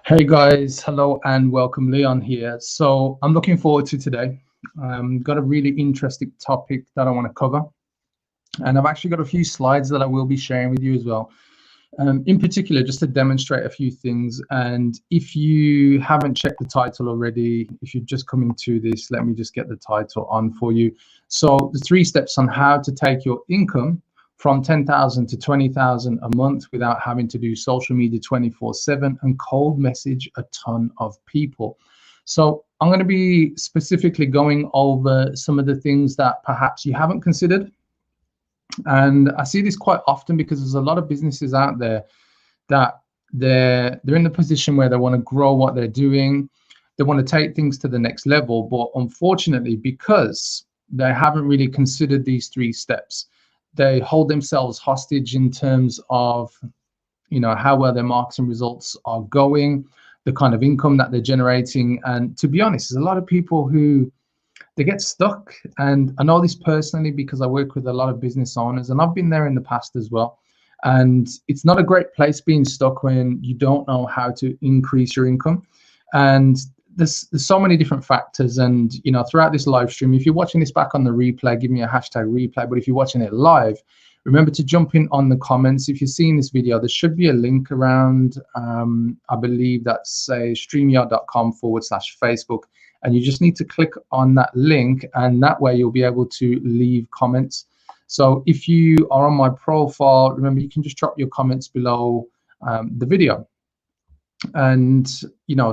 Hey guys, hello and welcome. Leon here. So I'm looking forward to today. Got a really interesting topic that I want to cover, and I've actually got a few slides that I will be sharing with you as well. In particular, just to demonstrate a few things. And if you haven't checked the title already, if you're just coming to this, let me just get the title on for you. So the 3 steps on how to take your income from 10,000 to 20,000 a month without having to do social media 24/7 and cold message a ton of people. So I'm going to be specifically going over some of the things that perhaps you haven't considered. And I see this quite often because there's a lot of businesses out there that they're in the position where they want to grow what they're doing. They want to take things to the next level, but unfortunately, because they haven't really considered these 3 steps, they hold themselves hostage in terms of, how well their marketing results are going, the kind of income that they're generating. And to be honest, there's a lot of people who they get stuck. And I know this personally because I work with a lot of business owners, and I've been there in the past as well. And it's not a great place being stuck when you don't know how to increase your income. And there's so many different factors. And throughout this live stream, if you're watching this back on the replay, give me a hashtag replay. But if you're watching it live, remember to jump in on the comments. If you're seeing this video, there should be a link around, I believe that's say streamyard.com/Facebook. And you just need to click on that link, and that way you'll be able to leave comments. So if you are on my profile, remember you can just drop your comments below the video. And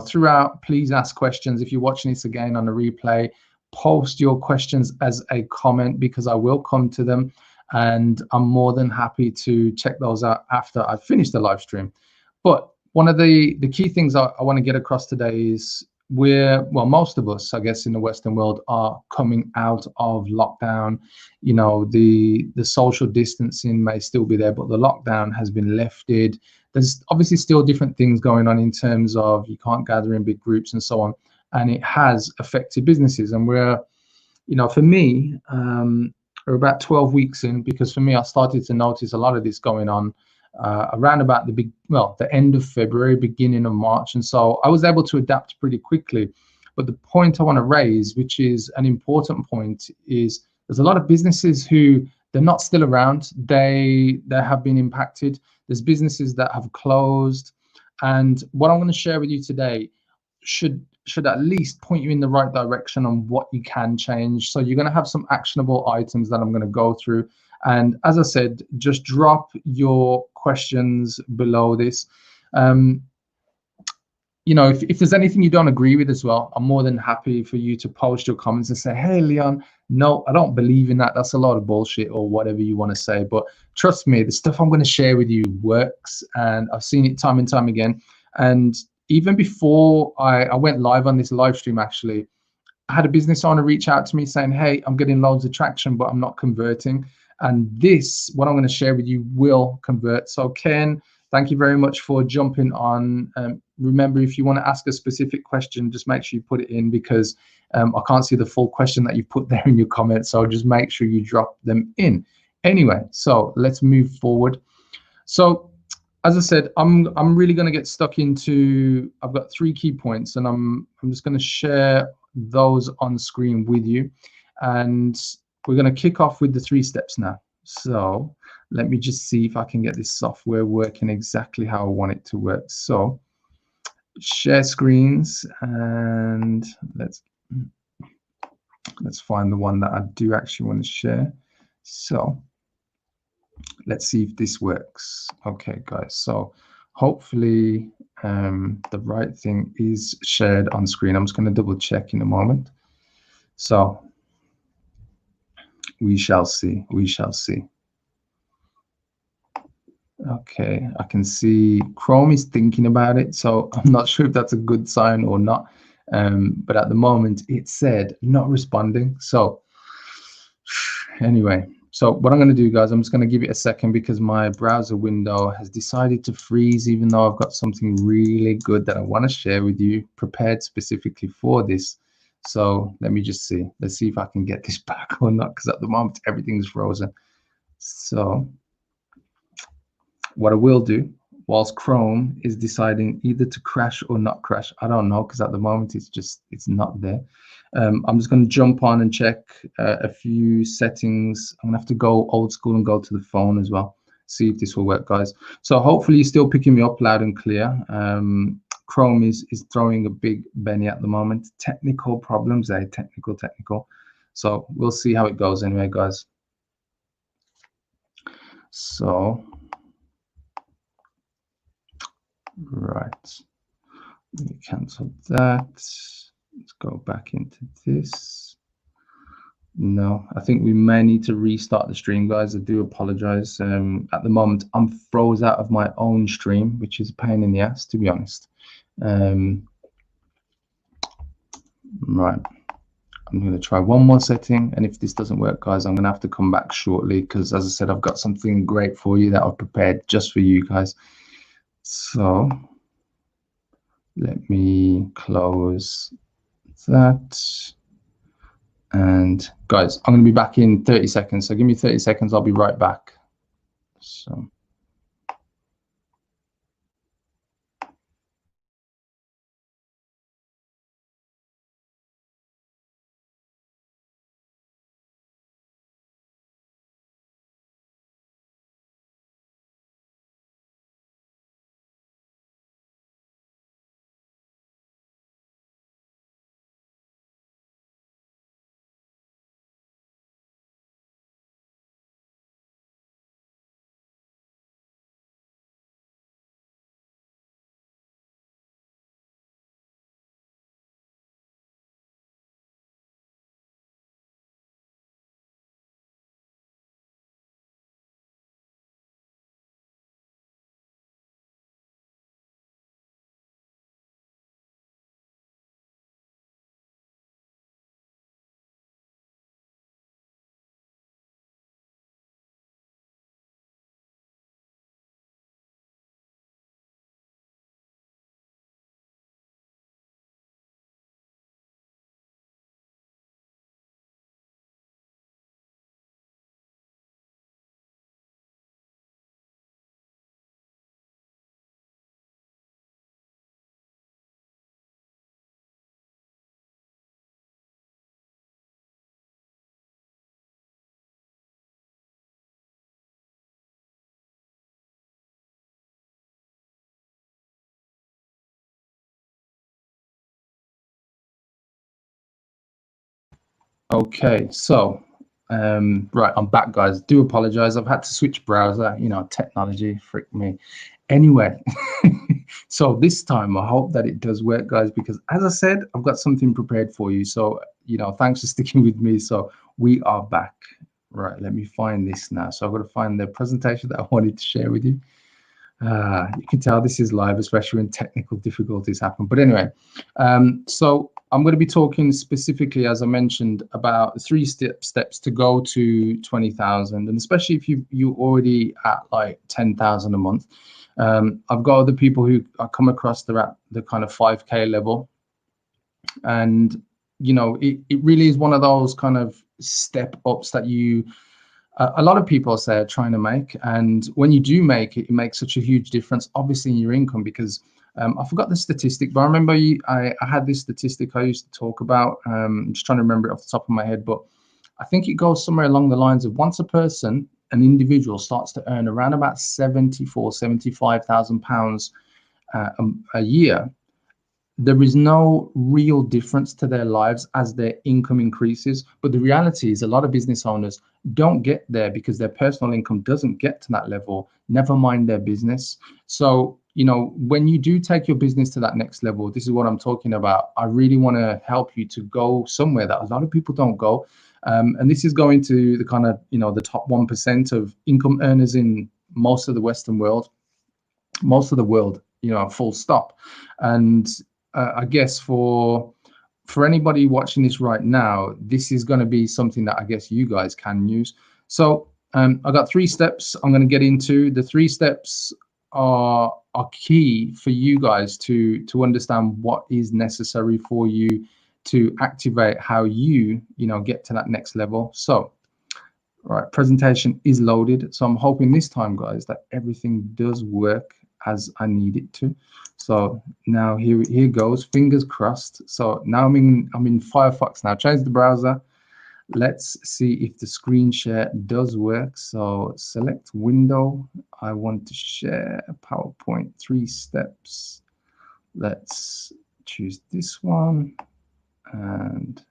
throughout, please ask questions. If you're watching this again on the replay, post your questions as a comment because I will come to them, and I'm more than happy to check those out after I finish the live stream. But one of the key things I want to get across today is most of us, I guess, in the Western world are coming out of lockdown. The social distancing may still be there, but the lockdown has been lifted. There's obviously still different things going on in terms of you can't gather in big groups and so on, and it has affected businesses. And for me, we're about 12 weeks in, because for me, I started to notice a lot of this going on around about the end of February, beginning of March. And so I was able to adapt pretty quickly. But the point I want to raise, which is an important point, is there's a lot of businesses who they're not still around. They have been impacted. There's businesses that have closed. And what I'm going to share with you today should at least point you in the right direction on what you can change. So you're going to have some actionable items that I'm going to go through. And as I said, just drop your questions below this. If there's anything you don't agree with as well, I'm more than happy for you to post your comments and say, hey, Leon, no, I don't believe in that. That's a lot of bullshit, or whatever you want to say. But trust me, the stuff I'm going to share with you works, and I've seen it time and time again. And even before I went live on this live stream, actually, I had a business owner reach out to me saying, hey, I'm getting loads of traction, but I'm not converting. And what I'm going to share with you will convert. So Ken, thank you very much for jumping on. Remember, if you want to ask a specific question, just make sure you put it in, because I can't see the full question that you put there in your comments. So just make sure you drop them in. Anyway, so let's move forward. So as I said, I'm really going to get stuck into, I've got 3 key points, and I'm just going to share those on screen with you. And we're going to kick off with the 3 steps now. So let me just see if I can get this software working exactly how I want it to work. So share screens, and let's find the one that I do actually want to share. So let's see if this works. Okay, guys. So hopefully the right thing is shared on screen. I'm just going to double check in a moment. So we shall see. We shall see. Okay, I can see Chrome is thinking about it, so I'm not sure if that's a good sign or not. But at the moment, it said not responding. So anyway, so what I'm going to do, guys, I'm just going to give it a second, because my browser window has decided to freeze, even though I've got something really good that I want to share with you, prepared specifically for this. So let me just see. Let's see if I can get this back or not, because at the moment, everything's frozen. So what I will do, whilst Chrome is deciding either to crash or not crash. I don't know, because at the moment it's not there. I'm just going to jump on and check a few settings. I'm gonna have to go old school and go to the phone as well, see if this will work, guys. So hopefully you're still picking me up loud and clear. Chrome is throwing a big Benny at the moment. Technical problems, technical. So we'll see how it goes anyway, guys. So right, let me cancel that. Let's go back into this. No, I think we may need to restart the stream, guys. I do apologize. At the moment, I'm froze out of my own stream, which is a pain in the ass, to be honest. Right, I'm going to try one more setting, and if this doesn't work, guys, I'm going to have to come back shortly, because as I said, I've got something great for you that I've prepared just for you guys. So let me close that. And guys, I'm going to be back in 30 seconds. So give me 30 seconds. I'll be right back. So. Okay, so right, I'm back, guys. Do apologize. I've had to switch browser. You know, technology freaked me. Anyway, so this time I hope that it does work, guys, because as I said, I've got something prepared for you. So, you know, thanks for sticking with me. So we are back. Right, let me find this now. So I've got to find the presentation that I wanted to share with you. You can tell this is live, especially when technical difficulties happen. But anyway, so I'm going to be talking specifically, as I mentioned, about 3 steps to go to 20,000, and especially if you already at like 10,000 a month. I've got other people who I come across, they're at the kind of 5K level, and you know, it really is one of those kind of step ups that you a lot of people say are trying to make, and when you do make it, it makes such a huge difference, obviously, in your income. Because I forgot the statistic, but I remember I had this statistic I used to talk about. I'm just trying to remember it off the top of my head, but I think it goes somewhere along the lines of once an individual starts to earn around about 75,000 pounds a year, there is no real difference to their lives as their income increases. But the reality is a lot of business owners don't get there because their personal income doesn't get to that level, never mind their business. So, you know, when you do take your business to that next level, this is what I'm talking about. I really want to help you to go somewhere that a lot of people don't go. And this is going to the kind of, you know, the top 1% of income earners in most of the Western world, you know, full stop. And I guess for anybody watching this right now, this is going to be something that I guess you guys can use. So I got 3 steps I'm going to get into. The 3 steps are key for you guys to understand what is necessary for you to activate how you know, get to that next level. So right, presentation is loaded. So I'm hoping this time, guys, that everything does work as I need it to. So now here goes, fingers crossed. So now I'm in Firefox now. Change the browser. Let's see if the screen share does work. So select window. I want to share PowerPoint 3 steps. Let's choose this one. And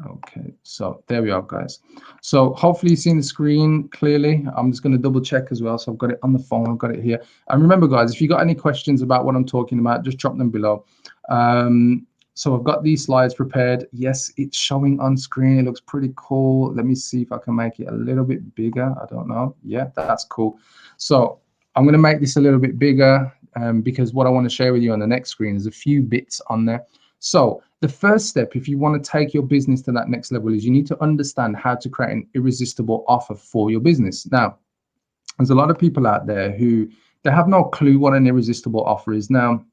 okay, so there we are, guys. So hopefully you've seen the screen clearly. I'm just going to double check as well. So I've got it on the phone, I've got it here. And remember, guys, if you got any questions about what I'm talking about, just drop them below. So I've got these slides prepared. Yes, it's showing on screen. It looks pretty cool. Let me see if I can make it a little bit bigger. I don't know. Yeah, that's cool. So I'm going to make this a little bit bigger because what I want to share with you on the next screen is a few bits on there. So the first step, if you want to take your business to that next level, is you need to understand how to create an irresistible offer for your business. Now, there's a lot of people out there who they have no clue what an irresistible offer is. Now,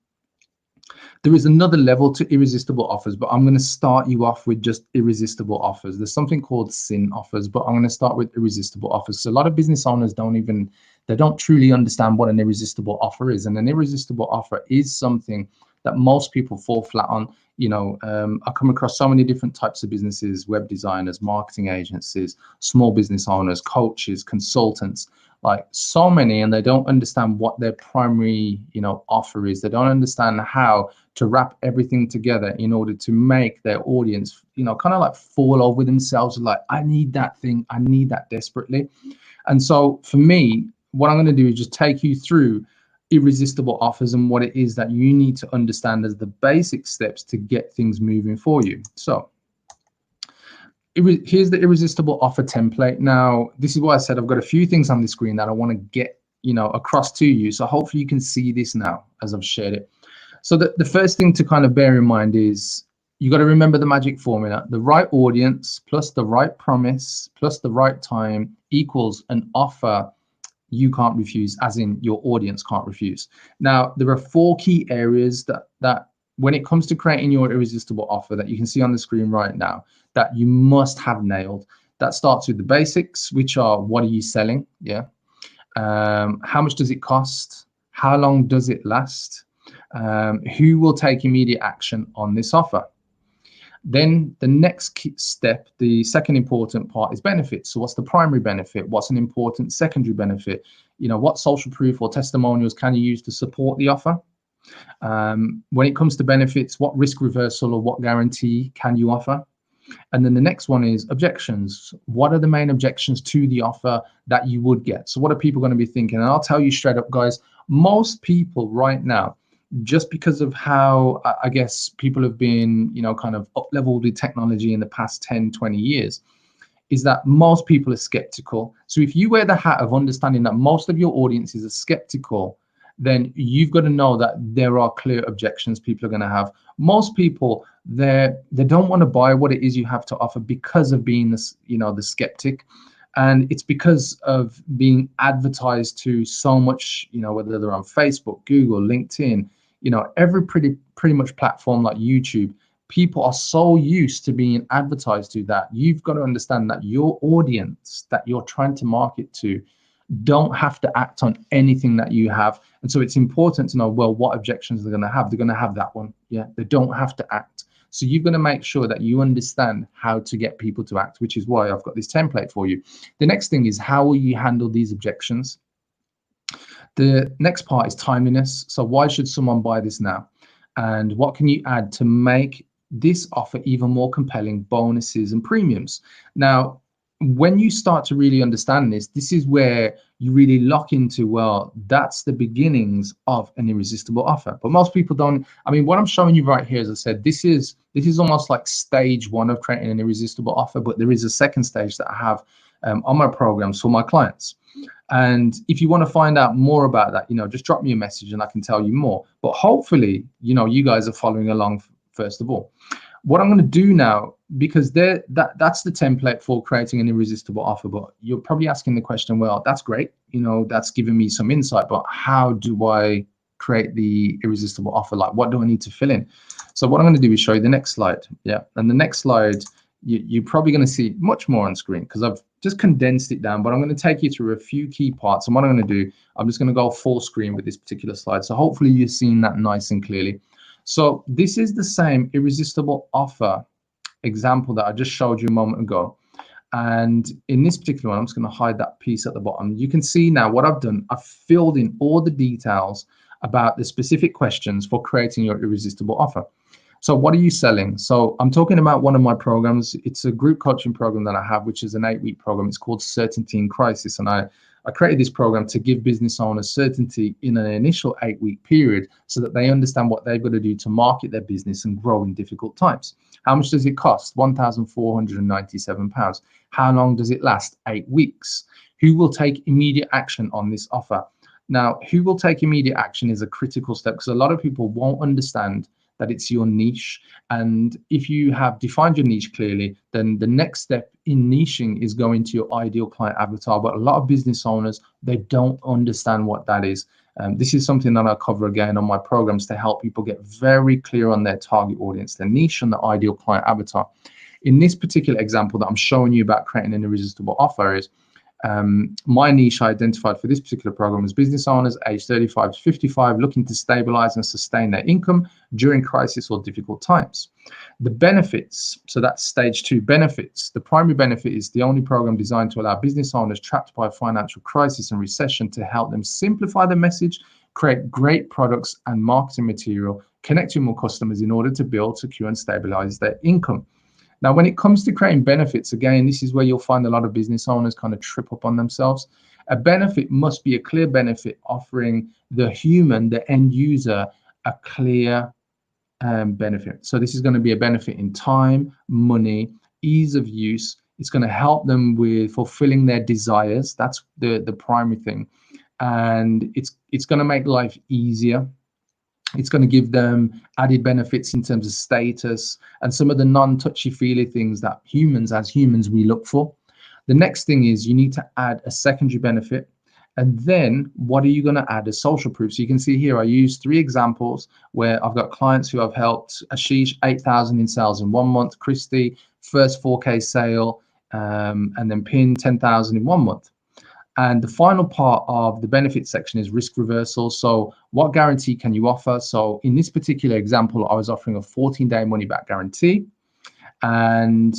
there is another level to irresistible offers, but I'm going to start you off with just irresistible offers. There's something called sin offers, but I'm going to start with irresistible offers. So a lot of business owners they don't truly understand what an irresistible offer is. And an irresistible offer is something that most people fall flat on. I come across so many different types of businesses, web designers, marketing agencies, small business owners, coaches, consultants, like so many, and they don't understand what their primary, offer is. They don't understand how to wrap everything together in order to make their audience, kind of like fall over themselves. Like, I need that thing. I need that desperately. And so for me, what I'm going to do is just take you through irresistible offers and what it is that you need to understand as the basic steps to get things moving for you. So here's the irresistible offer template. Now, this is why I said I've got a few things on the screen that I want to get, across to you. So hopefully you can see this now as I've shared it. So the first thing to kind of bear in mind is you got to remember the magic formula. The right audience plus the right promise plus the right time equals an offer you can't refuse, as in your audience can't refuse. Now, there are 4 key areas that when it comes to creating your irresistible offer that you can see on the screen right now, that you must have nailed. That starts with the basics, which are, what are you selling? Yeah. How much does it cost? How long does it last? Who will take immediate action on this offer? Then the next key step, the second important part, is benefits. So what's the primary benefit? What's an important secondary benefit? What social proof or testimonials can you use to support the offer? When it comes to benefits, what risk reversal or what guarantee can you offer? And then the next one is objections. What are the main objections to the offer that you would get? So what are people going to be thinking? And I'll tell you straight up, guys, most people right now, just because of how I guess people have been, kind of up-leveled with technology in the past 10, 20 years, is that most people are skeptical. So if you wear the hat of understanding that most of your audiences are skeptical, then you've got to know that there are clear objections people are going to have. Most people, they don't want to buy what it is you have to offer because of being this, the skeptic. And it's because of being advertised to so much, whether they're on Facebook, Google, LinkedIn, every pretty much platform like YouTube. People are so used to being advertised to that you've got to understand that your audience that you're trying to market to don't have to act on anything that you have. And so it's important to know, well, what objections they're going to have. They're going to have that one. Yeah, they don't have to act. So you're going to make sure that you understand how to get people to act, which is why I've got this template for you. The next thing is, how will you handle these objections? The next part is timeliness. So why should someone buy this now? And what can you add to make this offer even more compelling, bonuses and premiums? Now, when you start to really understand this is where you really lock into, well, that's the beginnings of an irresistible offer. But most people don't. I mean, what I'm showing you right here, as I said, this is almost like stage 1 of creating an irresistible offer, but there is a second stage that I have on my programs for my clients. And if you want to find out more about that, just drop me a message and I can tell you more. But hopefully, you guys are following along first of all. What I'm going to do now, because that's the template for creating an irresistible offer, but you're probably asking the question, well, that's great, that's giving me some insight, but how do I create the irresistible offer? Like, what do I need to fill in? So what I'm going to do is show you the next slide. Yeah, and the next slide, you're probably going to see much more on screen because I've just condensed it down, but I'm going to take you through a few key parts. And what I'm going to do, I'm just going to go full screen with this particular slide. So hopefully you're seeing that nice and clearly. So this is the same irresistible offer example that I just showed you a moment ago. And in this particular one, I'm just going to hide that piece at the bottom. You can see now what I've done. I've filled in all the details about the specific questions for creating your irresistible offer. So what are you selling? So I'm talking about one of my programs. It's a group coaching program that I have, which is an 8-week program. It's called Certainty in Crisis. And I created this program to give business owners certainty in an initial 8-week period so that they understand what they've got to do to market their business and grow in difficult times. How much does it cost? £1,497. How long does it last? 8 weeks. Who will take immediate action on this offer? Now, who will take immediate action is a critical step because a lot of people won't understand that it's your niche. And if you have defined your niche clearly, then the next step in niching is going to your ideal client avatar. But a lot of business owners, they don't understand what that is. This is something that I cover again on my programs to help people get very clear on their target audience, their niche and the ideal client avatar. In this particular example that I'm showing you about creating an irresistible offer is, my niche I identified for this particular program is business owners aged 35 to 55 looking to stabilize and sustain their income during crisis or difficult times. The benefits, so that's stage 2 benefits. The primary benefit is the only program designed to allow business owners trapped by a financial crisis and recession to help them simplify the message, create great products and marketing material, connect with more customers in order to build, secure and stabilize their income. Now, when it comes to creating benefits, again, this is where you'll find a lot of business owners kind of trip up on themselves. A benefit must be a clear benefit offering the human, the end user, a clear benefit. So this is going to be a benefit in time, money, ease of use. It's going to help them with fulfilling their desires. That's the primary thing. And it's going to make life easier. It's going to give them added benefits in terms of status and some of the non-touchy-feely things that as humans, we look for. The next thing is you need to add a secondary benefit. And then what are you going to add as social proof? So you can see here, I use 3 examples where I've got clients who I've helped. Ashish, 8,000 in sales in 1 month. Christy, first 4K sale, and then Pin, 10,000 in 1 month. And the final part of the benefit section is risk reversal. So what guarantee can you offer? So in this particular example, I was offering a 14-day money back guarantee. And,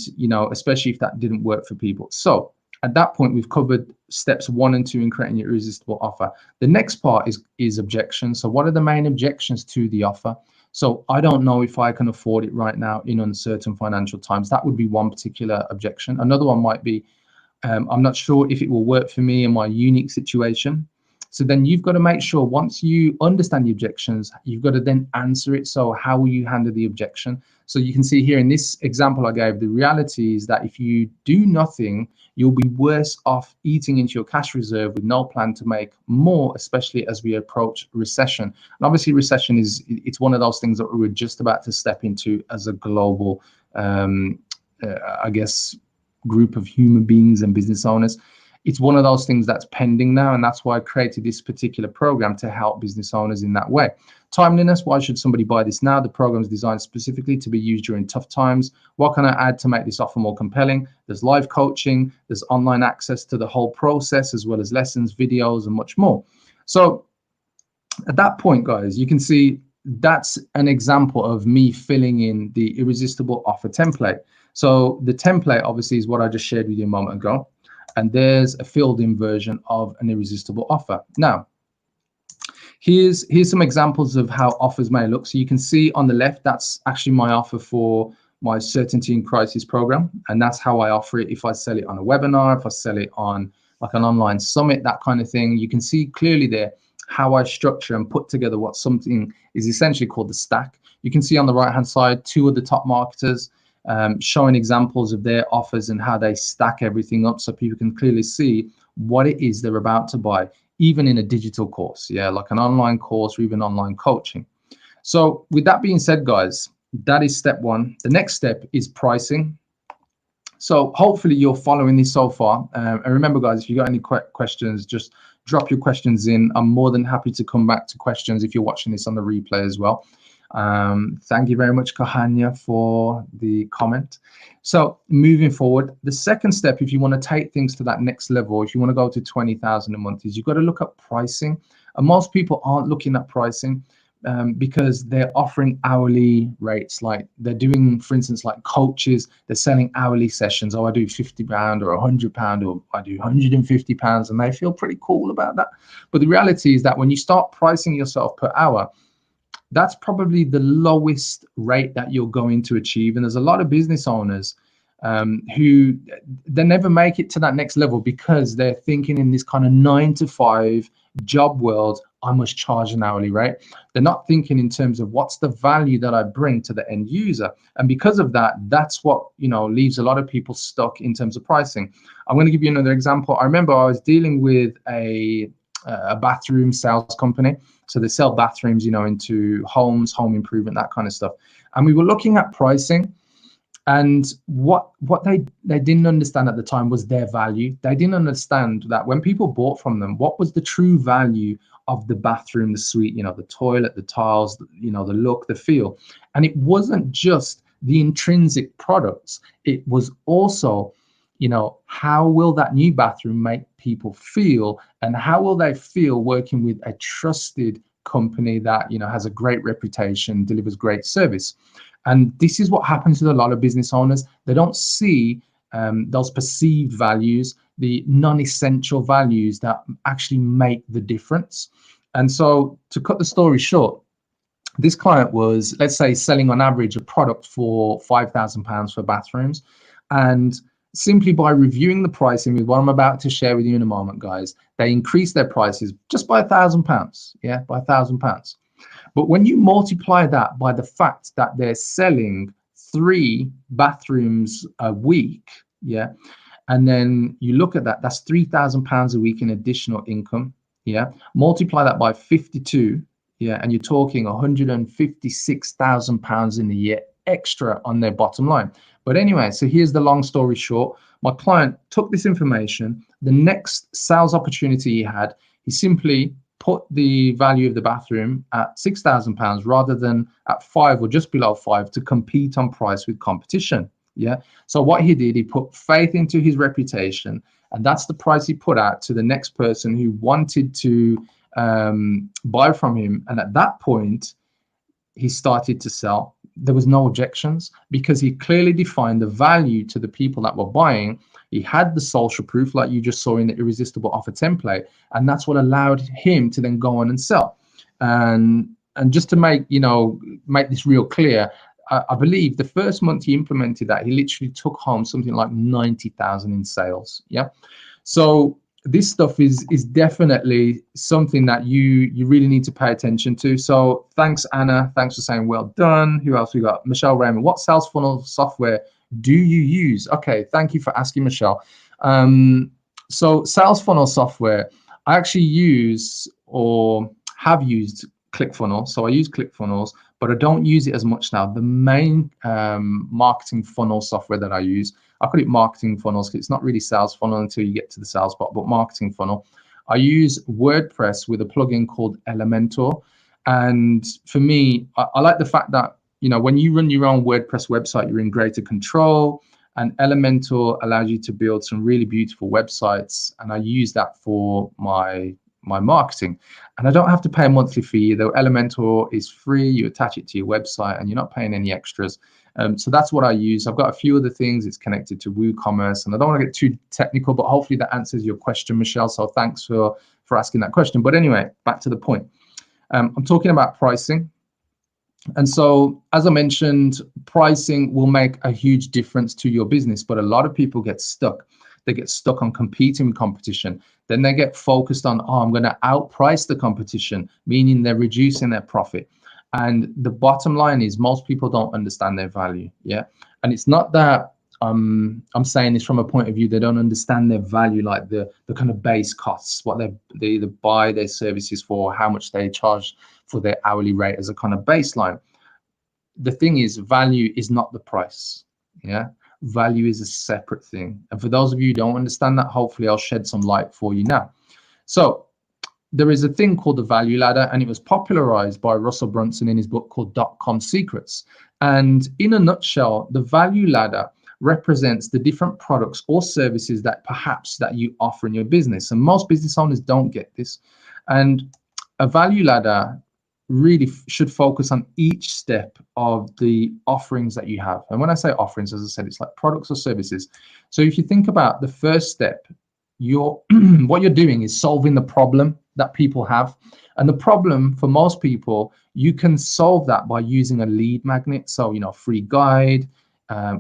especially if that didn't work for people. So at that point, we've covered steps 1 and 2 in creating your irresistible offer. The next part is objections. So what are the main objections to the offer? So I don't know if I can afford it right now in uncertain financial times. That would be one particular objection. Another one might be, I'm not sure if it will work for me in my unique situation. So then you've got to make sure once you understand the objections, you've got to then answer it. So how will you handle the objection? So you can see here in this example I gave, the reality is that if you do nothing, you'll be worse off eating into your cash reserve with no plan to make more, especially as we approach recession. And obviously recession it's one of those things that we're just about to step into as a global, group of human beings and business owners. It's one of those things that's pending now, and that's why I created this particular program to help business owners in that way. Timeliness, why should somebody buy this now? The program is designed specifically to be used during tough times. What can I add to make this offer more compelling? There's live coaching, there's online access to the whole process, as well as lessons, videos, and much more. So at that point, guys, you can see that's an example of me filling in the irresistible offer template. So the template obviously is what I just shared with you a moment ago. And there's a filled-in version of an irresistible offer. Now, here's some examples of how offers may look. So you can see on the left, that's actually my offer for my Certainty in Crisis program. And that's how I offer it if I sell it on a webinar, if I sell it on like an online summit, that kind of thing. You can see clearly there how I structure and put together what something is essentially called the stack. You can see on the right-hand side, 2 of the top marketers showing examples of their offers and how they stack everything up so people can clearly see what it is they're about to buy, even in a digital course, like an online course or even online coaching. So with that being said, guys, that is step 1. The next step is pricing. So hopefully you're following this so far. And remember, guys, if you got any questions, just drop your questions in. I'm more than happy to come back to questions if you're watching this on the replay as well. Thank you very much, Kahanya, for the comment. So moving forward, the second step, if you want to take things to that next level, if you want to go to 20,000 a month, is you've got to look at pricing. And most people aren't looking at pricing because they're offering hourly rates. Like they're doing, for instance, like coaches, they're selling hourly sessions. Oh, I do £50 or £100 or I do £150, and they feel pretty cool about that. But the reality is that when you start pricing yourself per hour, that's probably the lowest rate that you're going to achieve. And there's a lot of business owners who they never make it to that next level because they're thinking in this kind of 9 to 5 job world, I must charge an hourly rate. They're not thinking in terms of what's the value that I bring to the end user. And because of that, that's what, leaves a lot of people stuck in terms of pricing. I'm going to give you another example. I remember I was dealing with a bathroom sales company. So they sell bathrooms, into homes, home improvement, that kind of stuff. And we were looking at pricing, and what they didn't understand at the time was their value. They didn't understand that when people bought from them, what was the true value of the bathroom, the suite, the toilet, the tiles, the look, the feel. And it wasn't just the intrinsic products. It was also, how will that new bathroom make people feel, and how will they feel working with a trusted company that has a great reputation, delivers great service. And this is what happens with a lot of business owners. They don't see those perceived values, the non-essential values that actually make the difference. And so to cut the story short, this client was, let's say, selling on average a product for £5,000 for bathrooms. And simply by reviewing the pricing with what I'm about to share with you in a moment, guys, they increased their prices just by £1,000. Yeah, by £1,000. But when you multiply that by the fact that they're selling 3 bathrooms a week, yeah, and then you look at that, that's £3,000 a week in additional income. Yeah, multiply that by 52. Yeah, and you're talking £156,000 in a year extra on their bottom line. But anyway, so here's the long story short. My client took this information. The next sales opportunity he had, he simply put the value of the bathroom at £6,000 rather than at 5 or just below 5 to compete on price with competition. Yeah. So what he did, he put faith into his reputation, and that's the price he put out to the next person who wanted to buy from him. And at that point, he started to sell. There was no objections because he clearly defined the value to the people that were buying. He had the social proof, like you just saw in the irresistible offer template, and that's what allowed him to then go on and sell. And just to make this real clear, I believe the first month he implemented that, he literally took home something like 90,000 in sales. Yeah. So this stuff is definitely something that you really need to pay attention to. So thanks, Anna. Thanks for saying well done. Who else we got? Michelle Raymond. What sales funnel software do you use? Okay, thank you for asking, Michelle. So sales funnel software, I actually use or have used ClickFunnels. So I use ClickFunnels, but I don't use it as much now. The main marketing funnel software that I use, I call it marketing funnels because it's not really sales funnel until you get to the sales part, but marketing funnel. I use WordPress with a plugin called Elementor. And for me, I like the fact that, when you run your own WordPress website, you're in greater control, and Elementor allows you to build some really beautiful websites. And I use that for my marketing, and I don't have to pay a monthly fee. Though Elementor is free, you attach it to your website and you're not paying any extras. So that's what I use. I've got a few other things. It's connected to WooCommerce, and I don't want to get too technical, but hopefully that answers your question, Michelle. So thanks for asking that question. But anyway, back to the point. I'm talking about pricing. And so, as I mentioned, pricing will make a huge difference to your business, but a lot of people get stuck. They get stuck on competing with competition. Then they get focused on, I'm going to outprice the competition, meaning they're reducing their profit. And the bottom line is most people don't understand their value. Yeah. And it's not that I'm saying this from a point of view, they don't understand their value, like the kind of base costs, what they buy their services for, how much they charge for their hourly rate as a kind of baseline. The thing is, value is not the price. Yeah. Value is a separate thing. And for those of you who don't understand that, hopefully I'll shed some light for you now. So there is a thing called the value ladder, and it was popularized by Russell Brunson in his book called .com Secrets. And in a nutshell, the value ladder represents the different products or services that perhaps that you offer in your business. And most business owners don't get this. And a value ladder really should focus on each step of the offerings that you have. And when I say offerings, as I said, it's like products or services. So if you think about the first step, you're what you're doing is solving the problem that people have. And the problem for most people, you can solve that by using a lead magnet. So, free guide,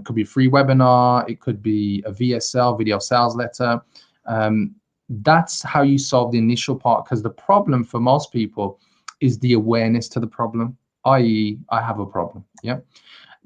could be a free webinar, it could be a VSL, video sales letter. That's how you solve the initial part, because the problem for most people is the awareness to the problem, i.e., I have a problem. Yeah.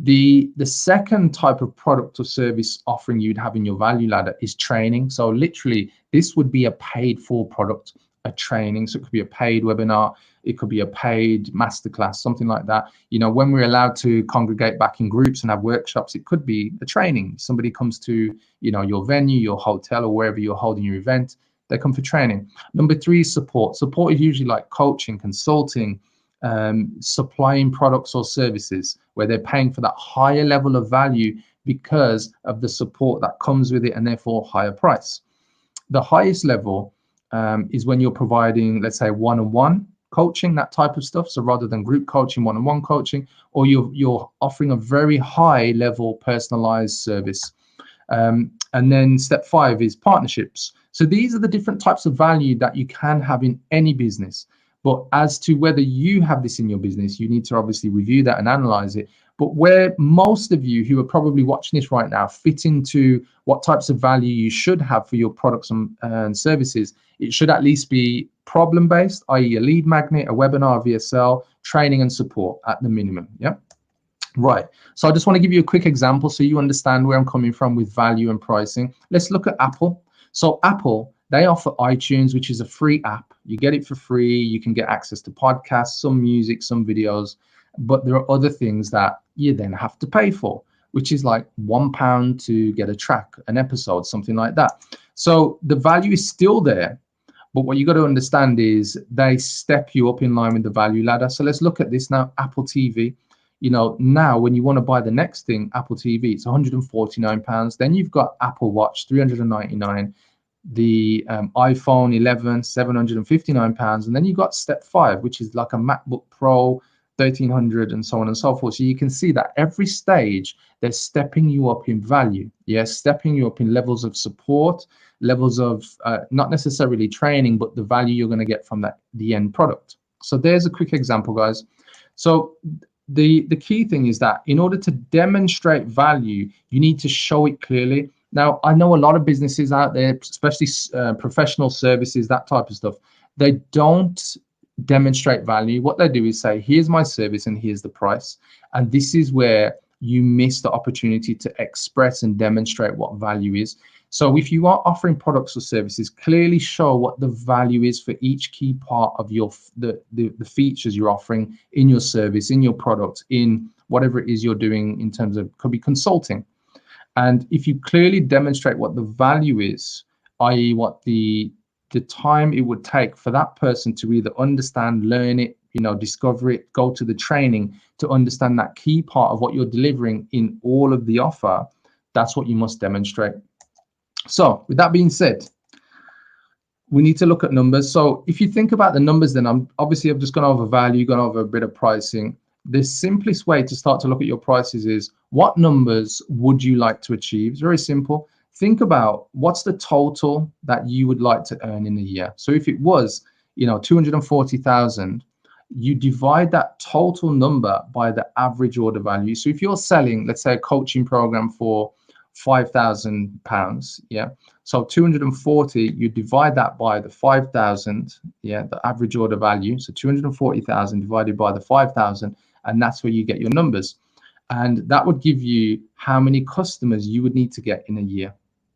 The second type of product or service offering you'd have in your value ladder is training. So literally, this would be a paid for product, a training. So it could be a paid webinar, it could be a paid masterclass, something like that. When we're allowed to congregate back in groups and have workshops, it could be a training. Somebody comes to, your venue, your hotel, or wherever you're holding your event, they come for training. Number 3 is support. Support is usually like coaching, consulting, supplying products or services where they're paying for that higher level of value because of the support that comes with it, and therefore higher price. The highest level is when you're providing, let's say, one-on-one coaching, that type of stuff. So rather than group coaching, one-on-one coaching, or you're offering a very high level personalized service. And then step 5 is partnerships. So these are the different types of value that you can have in any business. But as to whether you have this in your business, you need to obviously review that and analyze it. But where most of you who are probably watching this right now fit into what types of value you should have for your products and services, it should at least be problem-based, i.e. a lead magnet, a webinar, a VSL, training and support at the minimum. Yeah. Right. So I just want to give you a quick example so you understand where I'm coming from with value and pricing. Let's look at Apple. So Apple, they offer iTunes, which is a free app. You get it for free. You can get access to podcasts, some music, some videos. But there are other things that you then have to pay for, which is like £1 to get a track, an episode, something like that. So the value is still there. But what you got to understand is they step you up in line with the value ladder. So let's look at this now. Apple TV. Now when you want to buy the next thing, Apple TV, it's £149. Then you've got Apple Watch, £399. The iPhone 11, £759. And then you've got step 5, which is like a MacBook Pro, £1,300, and so on and so forth. So you can see that every stage they're stepping you up in value. Yes, stepping you up in levels of support, levels of not necessarily training, but the value you're going to get from the end product. So there's a quick example, guys. So the key thing is that in order to demonstrate value, you need to show it clearly. Now, I know a lot of businesses out there, especially professional services, that type of stuff, they don't demonstrate value. What they do is say, here's my service and here's the price. And this is where you miss the opportunity to express and demonstrate what value is. So if you are offering products or services, clearly show what the value is for each key part of the features you're offering in your service, in your product, in whatever it is you're doing in terms of, could be consulting. And if you clearly demonstrate what the value is, i.e. what the time it would take for that person to either understand, learn it, discover it, go to the training to understand that key part of what you're delivering in all of the offer, that's what you must demonstrate. So with that being said, we need to look at numbers. So if you think about the numbers, then I've just gone over value, gone over a bit of pricing. The simplest way to start to look at your prices is, what numbers would you like to achieve? It's very simple. Think about what's the total that you would like to earn in a year. So if it was, 240,000, you divide that total number by the average order value. So if you're selling, let's say, a coaching program for £5,000, yeah, so 240, you divide that by the 5,000, yeah, the average order value. So 240,000 divided by the 5,000, and that's where you get your numbers. And that would give you how many customers you would need to get in a year.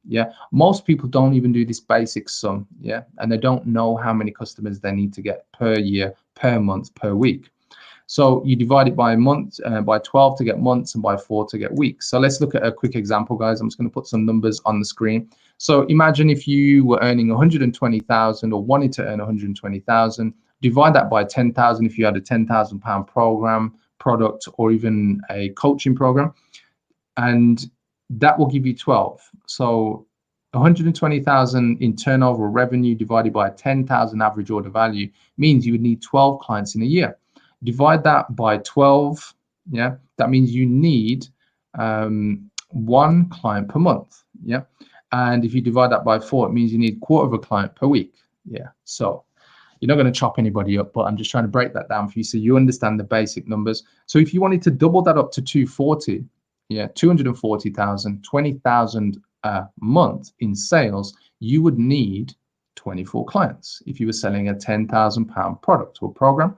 Yeah, most people don't even do this basic sum, yeah, and they don't know how many customers they need to get per year, per month, per week. So you divide it by month, by 12 to get months, and by 4 to get weeks. So let's look at a quick example, guys. I'm just going to put some numbers on the screen. So imagine if you were earning 120,000 or wanted to earn 120,000, divide that by 10,000 if you had a £10,000 program, product, or even a coaching program, and that will give you 12. So 120,000 in turnover or revenue divided by 10,000 average order value means you would need 12 clients in a year. Divide that by 12, yeah, that means you need one client per month, yeah. And if you divide that by 4, it means you need quarter of a client per week, yeah. So you're not going to chop anybody up, but I'm just trying to break that down for you so you understand the basic numbers. So if you wanted to double that up to 240, yeah, 240,000, 20,000 a month in sales, you would need 24 clients if you were selling a £10,000 product or program.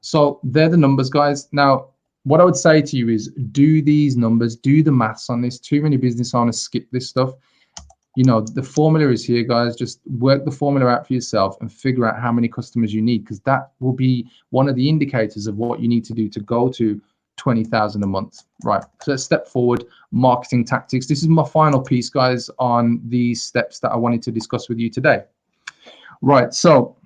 So they're the numbers, guys. Now, what I would say to you is do these numbers, do the maths on this. Too many business owners skip this stuff. You know, the formula is here, guys. Just work the formula out for yourself and figure out how many customers you need, because that will be one of the indicators of what you need to do to go to 20,000 a month. Right, so let's step forward. Marketing tactics. This is my final piece, guys, on these steps that I wanted to discuss with you today. Right, so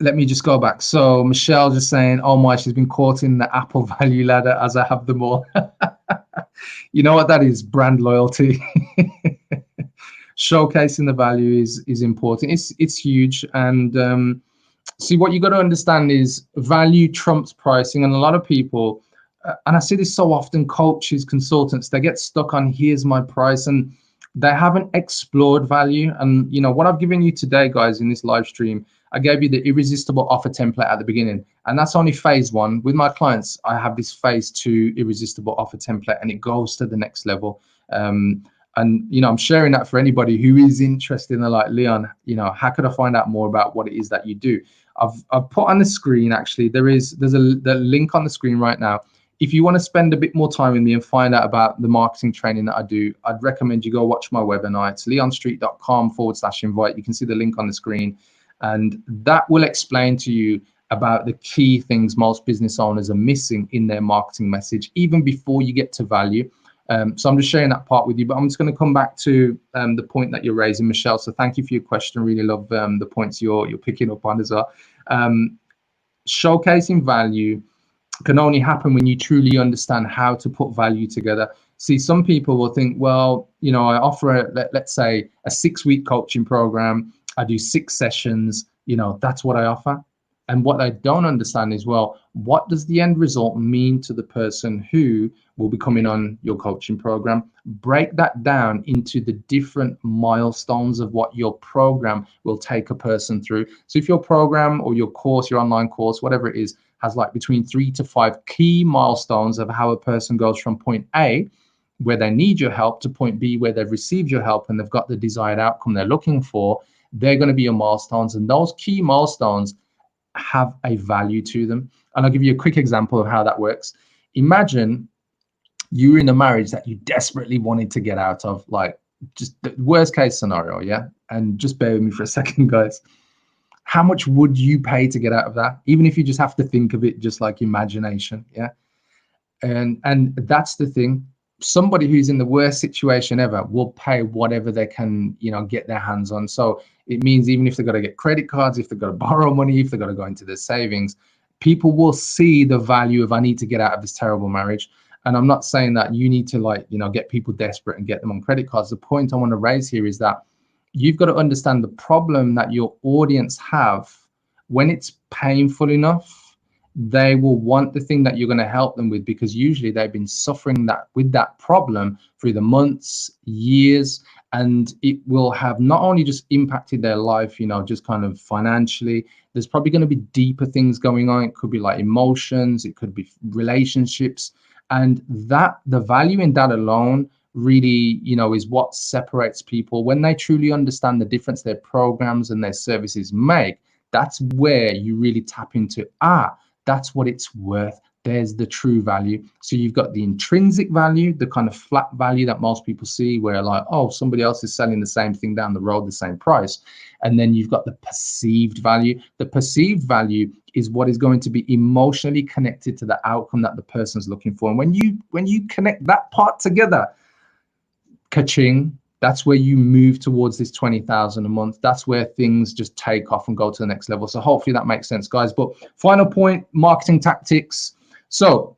let me just go back. So Michelle just saying, oh my, she's been caught in the Apple value ladder as I have them all. You know what that is? Brand loyalty. Showcasing the value is important. It's huge. And see, what you got to understand is value trumps pricing. And a lot of people, and I see this so often, coaches, consultants, they get stuck on here's my price, and they haven't explored value. And you know what I've given you today, guys, in this live stream, I gave you the irresistible offer template at the beginning, and that's only phase 1. With my clients, I have this phase 2 irresistible offer template, and it goes to the next level. And you know, I'm sharing that for anybody who is interested in, like, Leon, you know, how could I find out more about what it is that you do? I've put on the screen, actually, there's the link on the screen right now. If you want to spend a bit more time with me and find out about the marketing training that I do, I'd recommend you go watch my webinar. It's leonstreet.com/invite. You can see the link on the screen, and that will explain to you about the key things most business owners are missing in their marketing message, even before you get to value. So I'm just sharing that part with you, but I'm just going to come back to the point that you're raising, Michelle. So thank you for your question. Really love the points you're picking up on as well. Showcasing value can only happen when you truly understand how to put value together. See, some people will think, well, you know, I offer let's say a 6-week coaching program. I do 6 sessions, you know, that's what I offer. And what I don't understand is, well, what does the end result mean to the person who will be coming on your coaching program? Break that down into the different milestones of what your program will take a person through. So if your program or your course, your online course, whatever it is, has like between 3 to 5 key milestones of how a person goes from point A, where they need your help, to point B, where they've received your help and they've got the desired outcome they're looking for, they're going to be your milestones. And those key milestones have a value to them. And I'll give you a quick example of how that works. Imagine you were in a marriage that you desperately wanted to get out of, like just the worst case scenario, yeah? And just bear with me for a second, guys. How much would you pay to get out of that? Even if you just have to think of it just like imagination, yeah? And that's the thing. Somebody who's in the worst situation ever will pay whatever they can, you know, get their hands on. So it means even if they've got to get credit cards, if they've got to borrow money, if they've got to go into their savings, people will see the value of, I need to get out of this terrible marriage. And I'm not saying that you need to, like, you know, get people desperate and get them on credit cards. The point I want to raise here is that you've got to understand the problem that your audience have. When it's painful enough, they will want the thing that you're going to help them with, because usually they've been suffering with that problem for either months, years, and it will have not only just impacted their life, you know, just kind of financially. There's probably going to be deeper things going on. It could be like emotions, it could be relationships, and that the value in that alone really, you know, is what separates people. When they truly understand the difference their programs and their services make, that's where you really tap into, that's what it's worth. there's the true value. So you've got the intrinsic value, the kind of flat value that most people see, where like, oh, somebody else is selling the same thing down the road, the same price. And then you've got the perceived value. The perceived value is what is going to be emotionally connected to the outcome that the person's looking for. And when you connect that part together, ka-ching, that's where you move towards this 20,000 a month. That's where things just take off and go to the next level. So hopefully that makes sense, guys. But final point, marketing tactics. So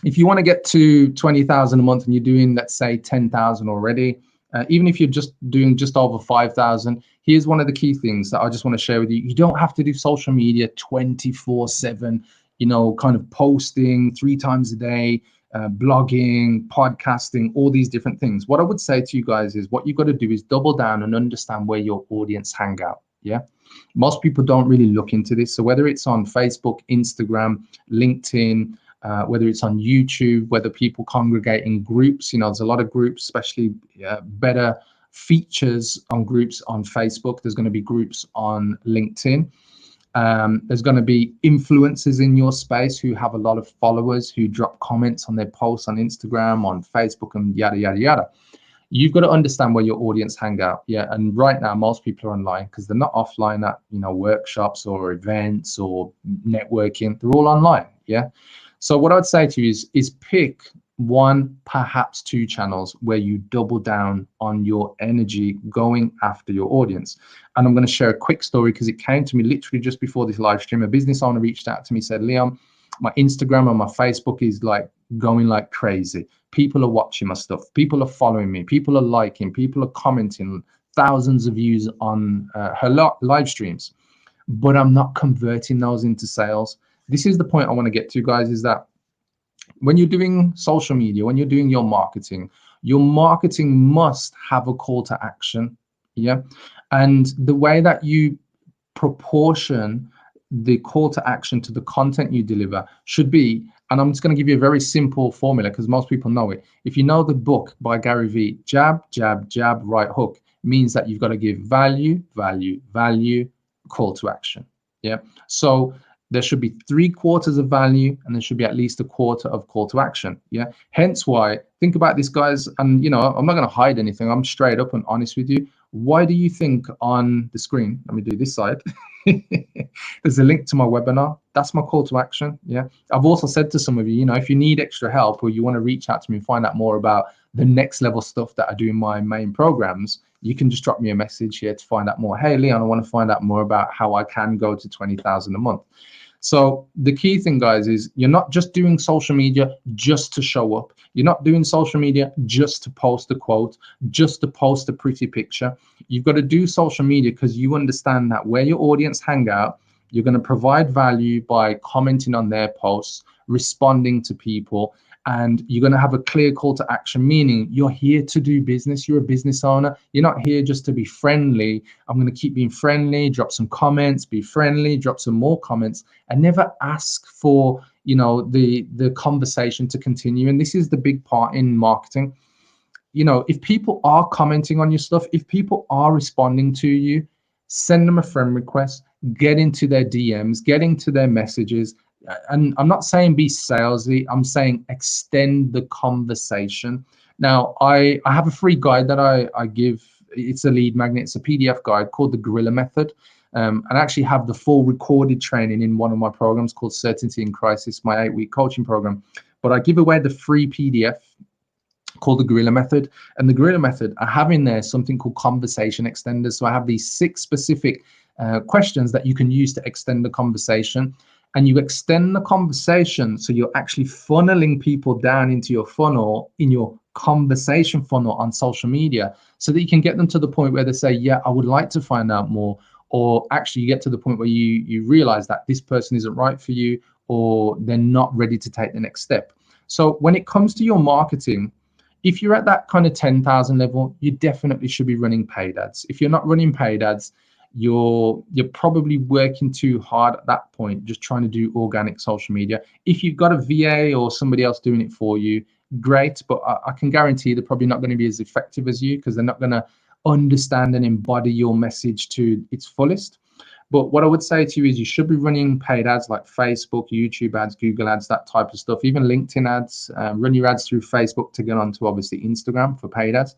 if you want to get to 20,000 a month and you're doing, let's say, 10,000 already, even if you're just doing just over 5,000, here's one of the key things that I just want to share with you. You don't have to do social media 24/7, you know, kind of posting 3 times a day, blogging, podcasting, all these different things. What I would say to you guys is what you've got to do is double down and understand where your audience hang out. Yeah. Most people don't really look into this. So whether it's on Facebook, Instagram, LinkedIn, whether it's on YouTube, whether people congregate in groups, you know, there's a lot of groups, especially better features on groups on Facebook. There's going to be groups on LinkedIn. There's going to be influencers in your space who have a lot of followers who drop comments on their posts on Instagram, on Facebook, and yada, yada, yada. You've got to understand where your audience hang out. Yeah. And right now, most people are online because they're not offline at, you know, workshops or events or networking. They're all online. Yeah. So what I'd say to you is pick 1, perhaps 2 channels where you double down on your energy going after your audience. And I'm going to share a quick story because it came to me literally just before this live stream. A business owner reached out to me, said, Leon, my Instagram and my Facebook is like going like crazy. People are watching my stuff. People are following me. People are liking. People are commenting. Thousands of views on her live streams. But I'm not converting those into sales. This is the point I want to get to, guys, is that when you're doing social media, when you're doing your marketing must have a call to action. Yeah. And the way that you proportion the call to action to the content you deliver should be, and I'm just going to give you a very simple formula because most people know it. If you know the book by Gary Vee, jab, jab, jab, right hook, means that you've got to give value, value, value, call to action. Yeah. So there should be 3/4 of value and there should be at least 1/4 of call to action. Yeah. Hence why, think about this, guys. And, you know, I'm not going to hide anything. I'm straight up and honest with you. Why do you think on the screen, let me do this side, there's a link to my webinar? That's my call to action. Yeah. I've also said to some of you, you know, if you need extra help or you want to reach out to me and find out more about the next level stuff that I do in my main programs, you can just drop me a message here to find out more. Hey, Leon, I want to find out more about how I can go to 20,000 a month. So the key thing, guys, is you're not just doing social media just to show up. You're not doing social media just to post a quote, just to post a pretty picture. You've got to do social media because you understand that where your audience hang out, you're going to provide value by commenting on their posts, responding to people, and you're going to have a clear call to action, meaning you're here to do business. You're a business owner. You're not here just to be friendly. I'm going to keep being friendly, drop some comments, be friendly, drop some more comments, and never ask for, you know, the conversation to continue. And this is the big part in marketing. You know, if people are commenting on your stuff, if people are responding to you, send them a friend request, get into their DMs, get into their messages. And I'm not saying be salesy, I'm saying extend the conversation. Now, I have a free guide that I give. It's a lead magnet. It's a PDF guide called the Guerrilla Method. And I actually have the full recorded training in one of my programs called Certainty in Crisis, my 8-week coaching program. But I give away the free PDF called the Guerrilla Method. And the Guerrilla Method, I have in there something called conversation extenders. So I have these 6 specific questions that you can use to extend the conversation. And you extend the conversation so you're actually funneling people down into your funnel, in your conversation funnel on social media, so that you can get them to the point where they say, yeah, I would like to find out more. Or actually you get to the point where you realize that this person isn't right for you, or they're not ready to take the next step. So when it comes to your marketing, if you're at that kind of 10,000 level, you definitely should be running paid ads. If you're not running paid ads, you're probably working too hard at that point, just trying to do organic social media. If you've got a VA or somebody else doing it for you, great, but I can guarantee they're probably not going to be as effective as you because they're not going to understand and embody your message to its fullest. But what I would say to you is you should be running paid ads like Facebook, YouTube ads, Google ads, that type of stuff, even LinkedIn ads. Run your ads through Facebook to get onto obviously Instagram for paid ads.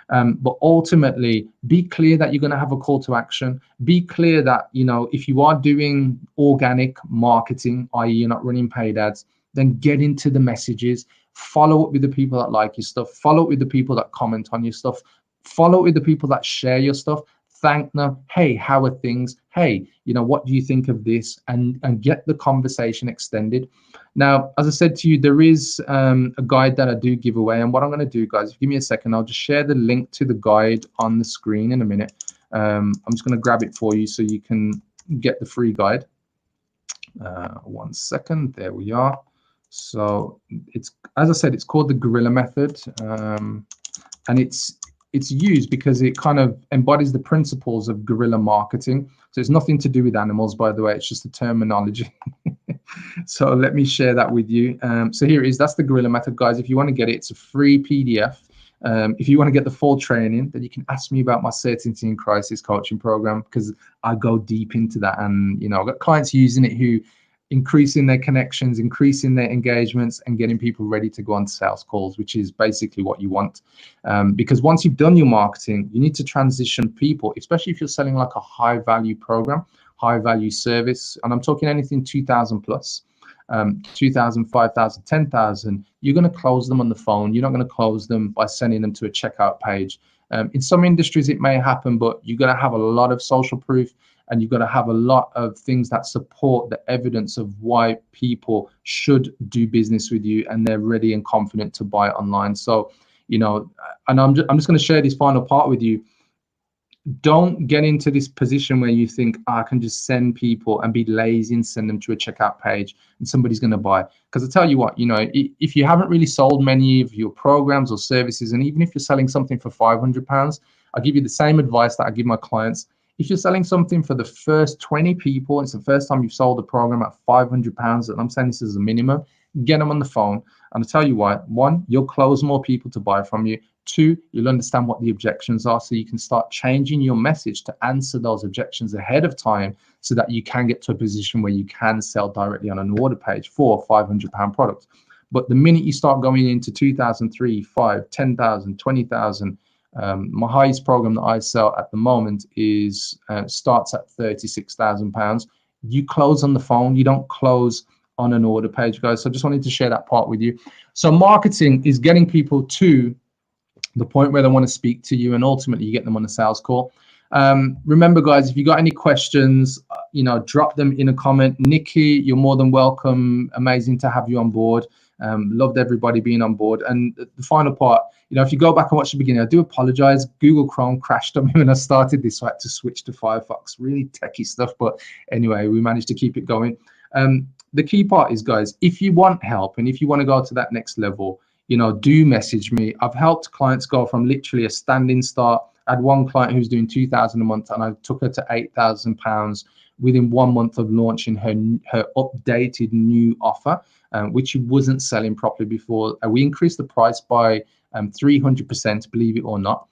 But ultimately, be clear that you're going to have a call to action. Be clear that, you know, if you are doing organic marketing, i.e. you're not running paid ads, then get into the messages. Follow up with the people that like your stuff. Follow up with the people that comment on your stuff. Follow up with the people that share your stuff. Thank them. Hey, how are things? Hey, you know, what do you think of this? And get the conversation extended. Now, as I said to you, there is a guide that I do give away. And what I'm going to do, guys, give me a second. I'll just share the link to the guide on the screen in a minute. I'm just going to grab it for you so you can get the free guide. 1 second. There we are. So it's, as I said, it's called the guerrilla method. And it's used because it kind of embodies the principles of guerrilla marketing. So it's nothing to do with animals, by the way. It's just a terminology. So let me share that with you. So here it is. That's the guerrilla method, guys. If you want to get it, it's a free PDF. If you want to get the full training, then you can ask me about my certainty and crisis coaching program, because I go deep into that. And, you know, I've got clients using it who increasing their connections, increasing their engagements, and getting people ready to go on sales calls, which is basically what you want. Because once you've done your marketing, you need to transition people, especially if you're selling like a high value program, high value service. And I'm talking anything 2,000 plus, 2,000, 5,000, 10,000. You're going to close them on the phone. You're not going to close them by sending them to a checkout page. In some industries, it may happen, but you're going to have a lot of social proof, and you've got to have a lot of things that support the evidence of why people should do business with you and they're ready and confident to buy online. So, you know, and I'm just going to share this final part with you. Don't get into this position where you think, I can just send people and be lazy and send them to a checkout page and somebody's going to buy. Because I tell you what, you know, if you haven't really sold many of your programs or services, and even if you're selling something for £500, I'll give you the same advice that I give my clients. If you're selling something for the first 20 people, it's the first time you've sold a program at £500, and I'm saying this as a minimum, get them on the phone. And I'll tell you what, 1, you'll close more people to buy from you. 2, you'll understand what the objections are, so you can start changing your message to answer those objections ahead of time, so that you can get to a position where you can sell directly on an order page for a £500 product. But the minute you start going into 2,000, 3, 5, 10,000, 20,000, my highest program that I sell at the moment is starts at £36,000. You close on the phone. You don't close on an order page, guys. So I just wanted to share that part with you. So marketing is getting people to the point where they want to speak to you, and ultimately you get them on a sales call. Remember, guys, if you got any questions, you know, drop them in a comment. Nikki, you're more than welcome. Amazing to have you on board. Loved everybody being on board. And the final part, you know, if you go back and watch the beginning, I do apologize. Google Chrome crashed on me when I started this, so I had to switch to Firefox. Really techie stuff, but anyway, we managed to keep it going. The key part is, guys, if you want help and if you want to go to that next level, you know, do message me. I've helped clients go from literally a standing start. I had one client who was doing 2,000 a month, and I took her to £8,000 within 1 month of launching her updated new offer, which she wasn't selling properly before. We increased the price by 300%, believe it or not,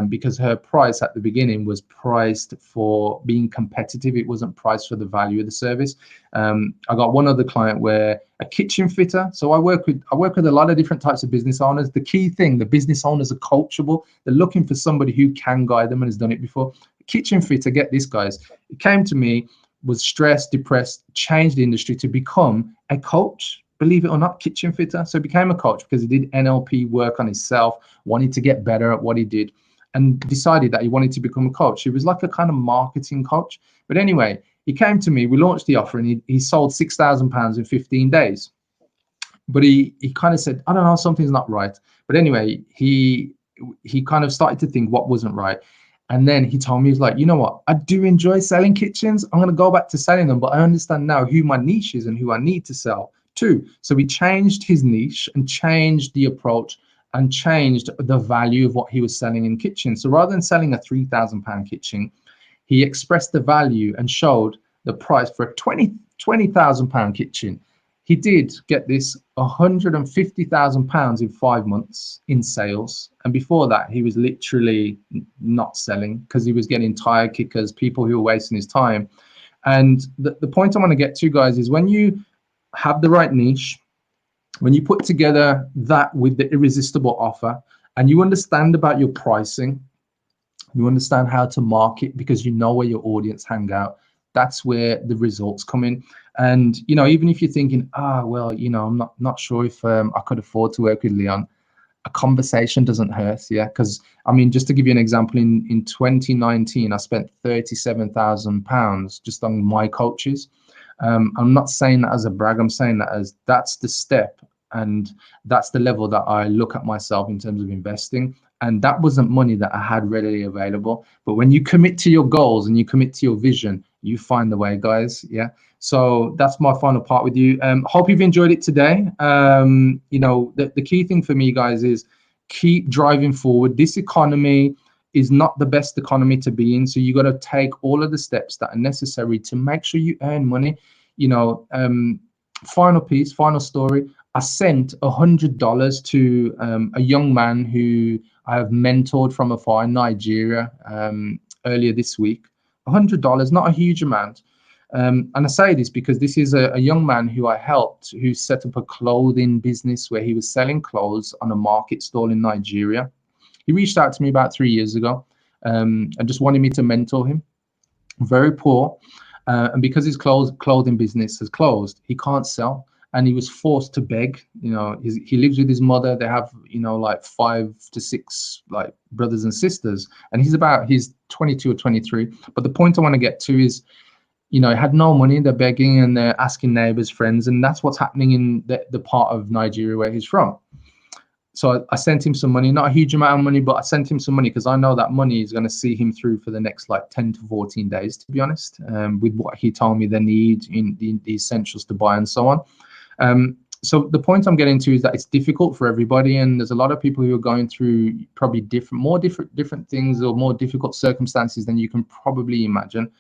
because her price at the beginning was priced for being competitive. It wasn't priced for the value of the service. I got one other client where a kitchen fitter. So I work with a lot of different types of business owners. The key thing, the business owners are coachable. They're looking for somebody who can guide them and has done it before. Kitchen fitter, get this, guys. It came to me, was stressed, depressed, changed the industry to become a coach. Believe it or not, kitchen fitter. So he became a coach because he did NLP work on himself, wanted to get better at what he did, and decided that he wanted to become a coach. He was like a kind of marketing coach. But anyway, he came to me, we launched the offer, and he sold £6,000 in 15 days. But he kind of said, I don't know, something's not right. But anyway, he kind of started to think what wasn't right. And then he told me, he's like, you know what, I do enjoy selling kitchens. I'm going to go back to selling them, but I understand now who my niche is and who I need to sell to. So he changed his niche and changed the approach and changed the value of what he was selling in kitchens. So rather than selling a £3,000 kitchen, he expressed the value and showed the price for a £20,000 kitchen. He did, get this, £150,000 in 5 months in sales. And before that, he was literally not selling because he was getting tire kickers, people who were wasting his time. And the point I want to get to, guys, is when you have the right niche, when you put together that with the irresistible offer, and you understand about your pricing, you understand how to market because you know where your audience hang out, that's where the results come in. And even if you're thinking, well, I'm not sure if I could afford to work with Leon, a conversation doesn't hurt. Yeah, because I mean, just to give you an example, in 2019 I spent £37,000 just on my coaches. I'm not saying that as a brag, I'm saying that as that's the step, and that's the level that I look at myself in terms of investing. And that wasn't money that I had readily available. But when you commit to your goals and you commit to your vision, you find the way, guys. Yeah. So that's my final part with you. Hope you've enjoyed it today. The key thing for me, guys, is keep driving forward. This economy is not the best economy to be in. So you got to take all of the steps that are necessary to make sure you earn money. Final piece, final story. I sent $100 to a young man who I have mentored from afar in Nigeria earlier this week. $100, not a huge amount. And I say this because this is a young man who I helped, who set up a clothing business where he was selling clothes on a market stall in Nigeria. He reached out to me about 3 years ago and just wanted me to mentor him. Very poor. And because his clothing business has closed, he can't sell. And he was forced to beg. He lives with his mother. They have, like 5 to 6 like brothers and sisters. And he's 22 or 23. But the point I want to get to is, he had no money. They're begging and they're asking neighbors, friends. And that's what's happening in the part of Nigeria where he's from. So I sent him some money, not a huge amount of money, but I sent him some money because I know that money is going to see him through for the next like 10 to 14 days, to be honest, with what he told me they need in the essentials to buy and so on. So the point I'm getting to is that it's difficult for everybody, and there's a lot of people who are going through probably different things or more difficult circumstances than you can probably imagine.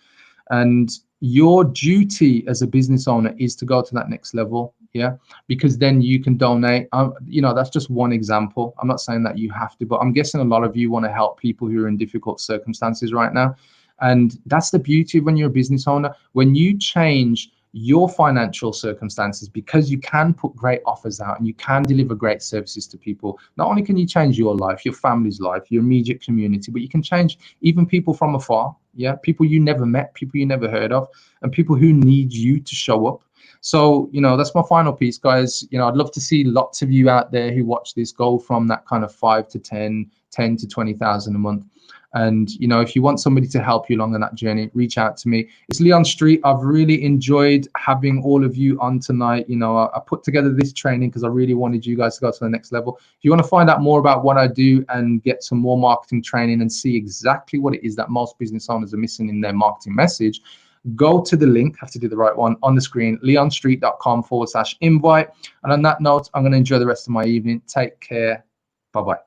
And your duty as a business owner is to go to that next level. Yeah, because then you can donate. That's just one example. I'm not saying that you have to, but I'm guessing a lot of you want to help people who are in difficult circumstances right now. And that's the beauty when you're a business owner. When you change your financial circumstances, because you can put great offers out and you can deliver great services to people, not only can you change your life, your family's life, your immediate community, but you can change even people from afar. Yeah, people you never met, people you never heard of, and people who need you to show up. So, that's my final piece, guys. I'd love to see lots of you out there who watch this go from that kind of 5 to 10 to 20,000 a month. And, if you want somebody to help you along on that journey, reach out to me. It's Leon Street. I've really enjoyed having all of you on tonight. I put together this training because I really wanted you guys to go to the next level. If you want to find out more about what I do and get some more marketing training and see exactly what it is that most business owners are missing in their marketing message, go to the link, have to do the right one, on the screen, leonstreet.com/invite. And on that note, I'm going to enjoy the rest of my evening. Take care. Bye-bye.